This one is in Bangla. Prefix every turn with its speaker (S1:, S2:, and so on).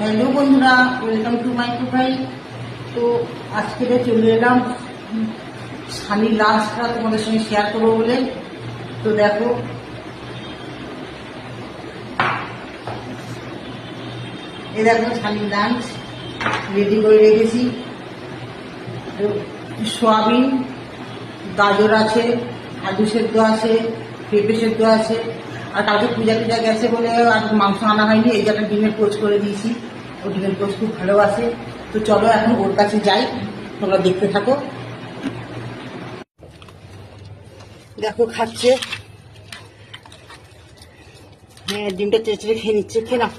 S1: হ্যালো বন্ধুরা, ওয়েলকাম টু মাই প্রোফাইল। তো আজকে চলে এলাম সানির লাঞ্চটা তোমাদের সঙ্গে শেয়ার করবো বলে। তো দেখো, এই দেখো সানির লাঞ্চ রেডি করে রেখেছি। সোয়াবিন, গাজর আছে, আলু সেদ্ধ আছে, পেঁপে সেদ্ধ আছে। আর কালকে পূজা টুজা গেছে বলে আর মাংস আনা হয়নি, এই যে একটা ডিমের পোচ করে দিয়েছি। ও ডিমের পোচ খুব ভালোবাসে। তো চলো এখন ওর কাছে যাই, তোমরা দেখতে থাকো। দেখো খাচ্ছে, হ্যাঁ ডিমটা চেঁচড়ে খেয়ে নিচ্ছে, খেয়ে নাও।